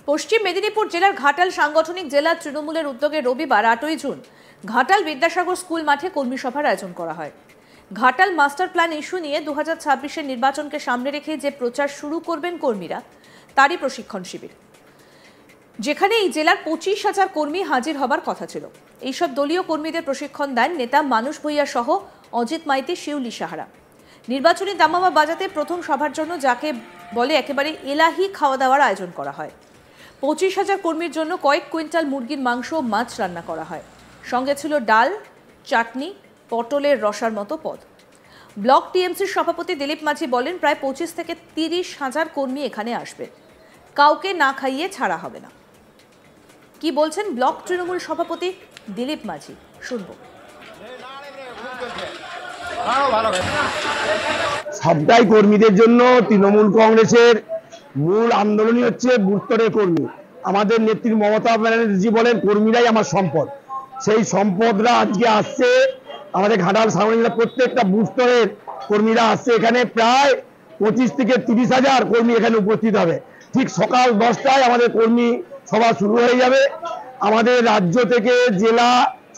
পশ্চিম মেদিনীপুর জেলার ঘাটাল সাংগঠনিক জেলা তৃণমূলের উদ্যোগে রবিবার 8ই জুন ঘাটাল বিদ্যাসাগর স্কুল মাঠে কর্মী সভার আয়োজন করা হয়। ঘাটাল মাস্টার প্ল্যান ইস্যু নিয়ে 2026-এর নির্বাচনকে সামনে রেখে যে প্রচার শুরু করবেন কর্মীরা, তারই প্রশিক্ষণ শিবির, যেখানে এই জেলার 25,000 কর্মী হাজির হবার কথা ছিল। এইসব দলীয় কর্মীদের প্রশিক্ষণ দেন নেতা মানুষ ভূঁইয়া সহ অজিত মাইতি, শিউলি সাহারা। নির্বাচনী দামামা বাজাতে প্রথম সভার জন্য যাকে বলে একেবারে এলাহি খাওয়া দাওয়ার আয়োজন করা হয়। 25,000 কর্মীর জন্য কয়েক কুইন্টাল মুরগির মাংস ও মাছ রান্না করা হয়। সঙ্গে ছিল ডাল, চাটনি, পটলের রসার মতো পদ। ব্লক টিএমসির সভাপতি দিলীপ মাঝি বলেন, প্রায় 25 থেকে 30,000 কর্মী এখানে আসবে, কাউকে না খাইয়ে ছাড়া হবে না। কি বলছেন ব্লক তৃণমূল সভাপতি দিলীপ মাঝি, শুনবো। সবটাই কর্মীদের জন্য। তৃণমূল কংগ্রেসের মূল আন্দোলনই হচ্ছে বুথ স্তরের কর্মী। আমাদের নেত্রী মমতা ব্যানার্জি বলেন, কর্মীরাই আমার সম্পদ। সেই সম্পদরা আজকে আসছে আমাদের ঘাটাল সাংগঠনিক প্রত্যেকটা বুথ স্তরের কর্মীরা আসছে। এখানে প্রায় 25 থেকে 30,000 কর্মী এখানে উপস্থিত হবে। ঠিক সকাল 10টায় আমাদের কর্মী সভা শুরু হয়ে যাবে। আমাদের রাজ্য থেকে জেলা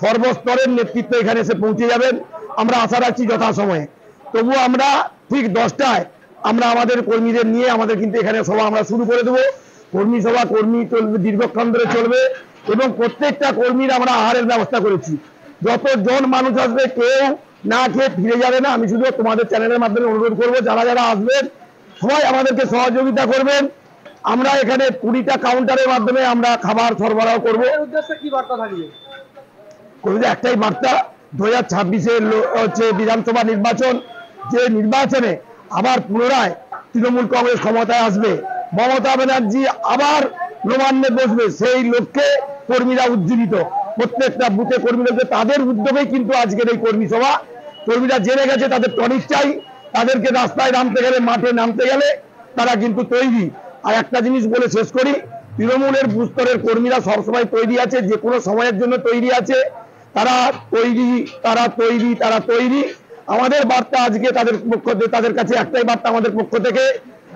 সর্বস্তরের নেতৃত্ব এখানে এসে পৌঁছে যাবেন। আমরা আশা রাখছি যথাসময়ে। তবু আমরা ঠিক 10টায় আমরা আমাদের কর্মীদের নিয়ে আমাদের কিন্তু এখানে সভা আমরা শুরু করে দেবো। কর্মী সভা চলবে, দীর্ঘক্ষণ ধরে চলবে এবং প্রত্যেকটা কর্মীর আমরা আহারের ব্যবস্থা করেছি। যতজন মানুষ আসবে কেউ না খেয়ে ফিরে যাবে না। আমি শুধু তোমাদের চ্যানেলের মাধ্যমে অনুরোধ করবো, যারা যারা আসবেন সবাই আমাদেরকে সহযোগিতা করবেন। আমরা এখানে 20টা কাউন্টারের মাধ্যমে আমরা খাবার সরবরাহ করবো। উদ্দেশ্যে কি বার্তা থাকবে? একটাই বার্তা, 2026-এর হচ্ছে বিধানসভা নির্বাচন, যে নির্বাচনে আবার পুনরায় তৃণমূল কংগ্রেস ক্ষমতায় আসবে, মমতা ব্যানার্জি আবার নবান্নে বসবে, সেই লক্ষ্যে কর্মীরা উজ্জীবিত। প্রত্যেকটা বুথে কর্মীরা, তাদের উদ্যোগেই কিন্তু আজকের এই কর্মী সভা। কর্মীরা জেনে গেছে তাদের টনিক চাই, তাদেরকে রাস্তায় নামতে গেলে, মাঠে নামতে গেলে তারা কিন্তু তৈরি। আর একটা জিনিস বলে শেষ করি, তৃণমূলের বুথ স্তরের কর্মীরা সবসময় তৈরি আছে, যে কোনো সময়ের জন্য তৈরি আছে। তারা তৈরি, তারা তৈরি, তারা তৈরি। আমাদের বার্তা আজকে তাদের কাছে একটাই বার্তা, আমাদের পক্ষ থেকে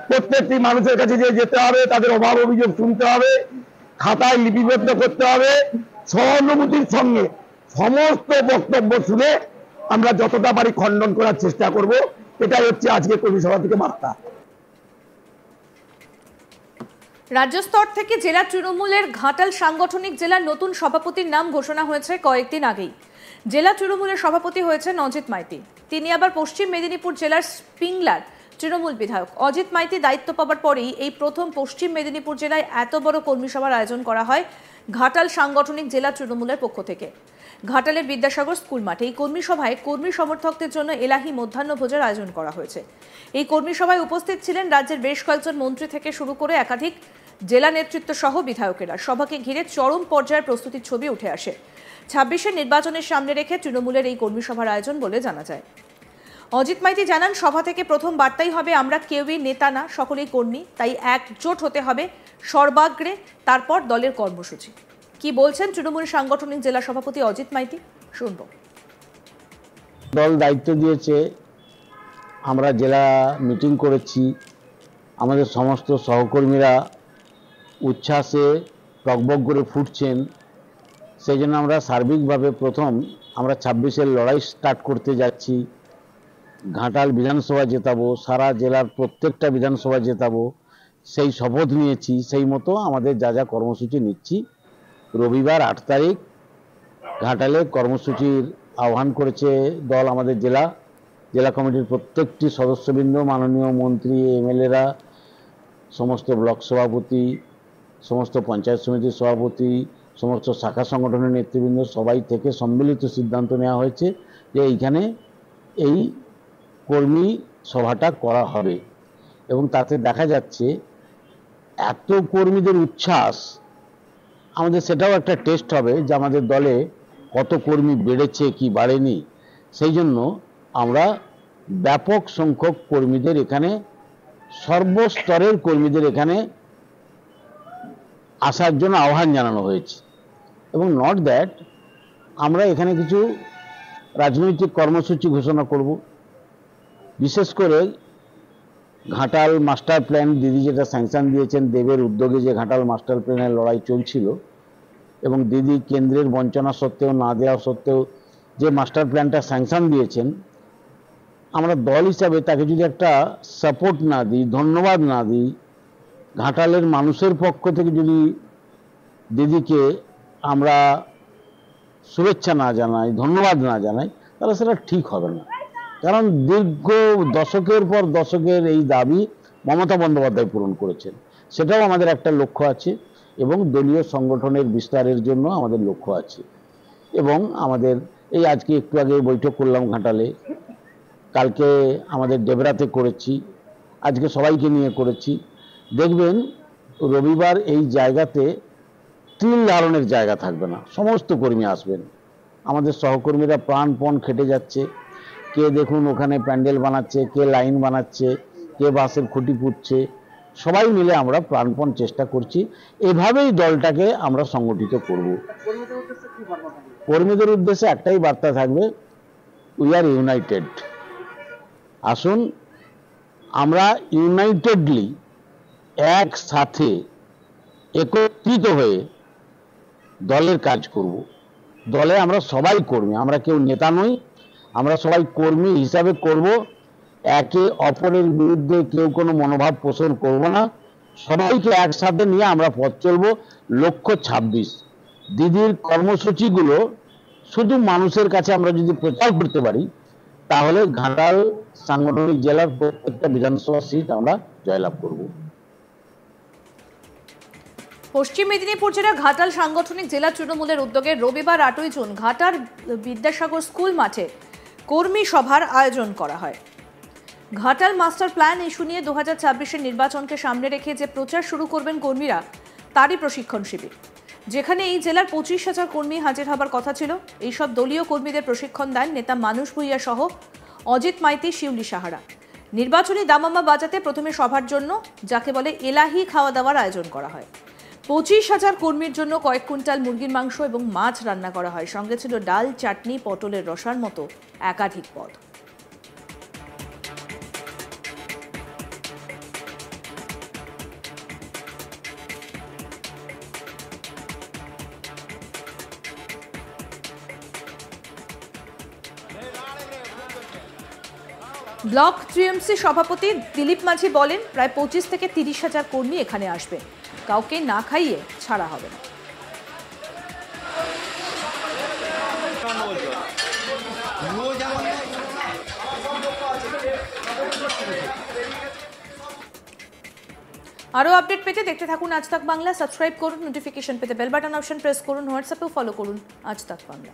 প্রত্যেকটি মানুষের কাছে যে যেতে হবে, তাদের অভাব অভিযোগ শুনতে হবে, খাতায় লিপিবদ্ধ করতে হবে, সহানুভূতির সঙ্গে সমস্ত বক্তব্য শুনে আমরা যতটা পারি খণ্ডন করার চেষ্টা করব। এটাই হচ্ছে আজকে কর্মী সভা থেকে বার্তা। রাজ্য স্তর থেকে জেলা তৃণমূলের ঘাটাল সাংগঠনিক জেলার নতুন সভাপতির নাম ঘোষণা হয়েছে কয়েকদিন আগেই। জেলা তৃণমূলের সভাপতি হয়েছেন অজিত মাইতি। তিনি আবার পশ্চিম মেদিনীপুর জেলার পিংলার তৃণমূল বিধায়ক। অজিত মাইতি দায়িত্ব পাওয়ার পরেই এই প্রথম পশ্চিম মেদিনীপুর জেলায় এত বড় কর্মী সভার আয়োজন করা হয় ঘাটাল সাংগঠনিক জেলা তৃণমূলের পক্ষ থেকে। ঘাটালের বিদ্যাসাগর স্কুল মাঠে এই কর্মী সভায় কর্মী সমর্থকদের জন্য এলাহি মধ্যাহ্নভোজের আয়োজন করা হয়েছে। এই কর্মী সভায় উপস্থিত ছিলেন রাজ্যের বেশ কয়েকজন মন্ত্রী থেকে শুরু করে একাধিক জেলা নেতৃত্ব সহ বিধায়কেরা। সভাকে ঘিরে চরম পর্যায়ের প্রস্তুতির ছবি উঠে আসে। 26-এর নির্বাচনের সামনে রেখে তৃণমূলের এই কর্মী সভার আয়োজন বলে জানা যায়। অজিত মাইতি জানান, সভা থেকে প্রথম বার্তাই হবে, আমরা কেউই নেতা না, সকলেই কর্মী, তাই একজোট হতে হবে সর্বাগ্রে, তারপর দলের কর্মসূচি। কি বলছেন তৃণমূল সাংগঠনিক জেলা সভাপতি অজিত মাইতি, শুনব। দল দায়িত্ব দিয়েছে, আমরা জেলা মিটিং করেছি, আমাদের সমস্ত সহকর্মীরা উচ্ছ্বাসে টগবগ করে ফুটছেন। সেই জন্য আমরা সার্বিকভাবে প্রথম আমরা 26-এর লড়াই স্টার্ট করতে যাচ্ছি। ঘাটাল বিধানসভা জেতাবো, সারা জেলার প্রত্যেকটা বিধানসভা জেতাবো, সেই শপথ নিয়েছি। সেই মতো আমাদের যা যা কর্মসূচি নিচ্ছি, রবিবার 8 তারিখ ঘাটালে কর্মসূচির আহ্বান করেছে দল। আমাদের জেলা কমিটির প্রত্যেকটি সদস্যবৃন্দ, মাননীয় মন্ত্রী, এমএলএরা, সমস্ত ব্লক সভাপতি, সমস্ত পঞ্চায়েত সমিতির সভাপতি, সমস্ত শাখা সংগঠনের নেতৃবৃন্দ, সবাই থেকে সম্মিলিত সিদ্ধান্ত নেওয়া হয়েছে যে এইখানে এই কর্মী সভাটা করা হবে। এবং তাতে দেখা যাচ্ছে এত কর্মীদের উচ্ছ্বাস, আমাদের সেটাও একটা টেস্ট হবে যে আমাদের দলে কত কর্মী বেড়েছে কি বাড়েনি। সেই জন্য আমরা ব্যাপক সংখ্যক কর্মীদের এখানে, সর্বস্তরের কর্মীদের এখানে আসার জন্য আহ্বান জানানো হয়েছে। এবং নট দ্যাট, আমরা এখানে কিছু রাজনৈতিক কর্মসূচি ঘোষণা করব। বিশেষ করে ঘাটাল মাস্টার প্ল্যান দিদি যেটা স্যাংশন দিয়েছেন, দেবের উদ্যোগে যে ঘাটাল মাস্টার প্ল্যানের লড়াই চলছিল এবং দিদি কেন্দ্রের বঞ্চনা সত্ত্বেও, না দেওয়া সত্ত্বেও যে মাস্টার প্ল্যানটা স্যাংশন দিয়েছেন, আমরা দল হিসাবে তাকে যদি একটা সাপোর্ট না দিই, ধন্যবাদ না দিই, ঘাটালের মানুষের পক্ষ থেকে যদি দিদিকে আমরা শুভেচ্ছা না জানাই, ধন্যবাদ না জানাই, তাহলে সেটা ঠিক হবে না। কারণ দীর্ঘ দশকের পর দশকের এই দাবি মমতা বন্দ্যোপাধ্যায় পূরণ করেছেন, সেটাও আমাদের একটা লক্ষ্য আছে এবং দলীয় সংগঠনের বিস্তারের জন্য আমাদের লক্ষ্য আছে। এবং আমাদের এই আজকে একটু আগে বৈঠক করলাম ঘাটালে, কালকে আমাদের ডেবরাতে করেছি, আজকে সবাইকে নিয়ে করেছি। দেখবেন রবিবার এই জায়গাতে তিল ধারণের জায়গা থাকবে না, সমস্ত কর্মী আসবেন। আমাদের সহকর্মীরা প্রাণপণ খেটে যাচ্ছে, কে দেখুন ওখানে প্যান্ডেল বানাচ্ছে, কে লাইন বানাচ্ছে, কে বাসের খুঁটি পুঁতছে, সবাই মিলে আমরা প্রাণপণ চেষ্টা করছি। এভাবেই দলটাকে আমরা সংগঠিত করব। কর্মীদের উদ্দেশ্যে একটাই বার্তা থাকবে, উই আর ইউনাইটেড। আসুন আমরা ইউনাইটেডলি একসাথে একত্রিত হয়ে দলের কাজ করব। দলে আমরা সবাই কর্মী, আমরা কেউ নেতা নই, আমরা সবাই কর্মী হিসাবে করব। একে অপরের বিরুদ্ধে কেউ কোনো মনোভাব পোষণ করব না, সবাইকে একসাথে নিয়ে আমরা পথ চলব। লক্ষ্য 26। দিদির কর্মসূচিগুলো শুধু মানুষের কাছে আমরা যদি প্রচার করতে পারি, তাহলে ঘাটাল সাংগঠনিক জেলার প্রত্যেকটা বিধানসভা সিট আমরা জয়লাভ করব। পশ্চিম মেদিনীপুর জেলা ঘাটাল সাংগঠনিক জেলা তৃণমূলের উদ্যোগে রবিবার 8ই জুন ঘাটাল বিদ্যাসাগর স্কুল মাঠে কর্মী সভার আয়োজন করা হয়। ঘাটাল মাস্টার প্ল্যান ইস্যু নিয়ে 2024-এর নির্বাচনকে সামনে রেখে যে প্রচার শুরু করবেন কর্মীরা, তারই প্রশিক্ষণ শিবির, যেখানে এই জেলার 25,000 কর্মী হাজির হবার কথা ছিল। এইসব দলীয় কর্মীদের প্রশিক্ষণ দেন নেতা মানুষ ভূঁইয়া সহ অজিত মাইতি, শিউলি সাহারা। নির্বাচনী দামামা বাজাতে প্রথমে সভার জন্য যাকে বলে এলাহি খাওয়া দাওয়ার আয়োজন করা হয়। 25,000 কর্মীর জন্য কয়েক কুইন্টাল মুরগির মাংস এবং মাছ রান্না করা হয়। সঙ্গে ছিল ডাল, চাটনি, পটলের রসার মতো একাধিক পদ। ব্লক টিএমসি সভাপতি দিলীপ মাঝি বলেন, প্রায় 25 থেকে 30,000 কর্মী এখানে আসবে, কাউকে না খাইয়ে ছাড়া হবে না। আরও আপডেট পেতে দেখতে থাকুন আজ তাক বাংলা। সাবস্ক্রাইব করুন, নোটিফিকেশন পেতে বেল বাটন অপশন প্রেস করুন, হোয়াটসঅ্যাপেও ফলো করুন আজ তাক বাংলা।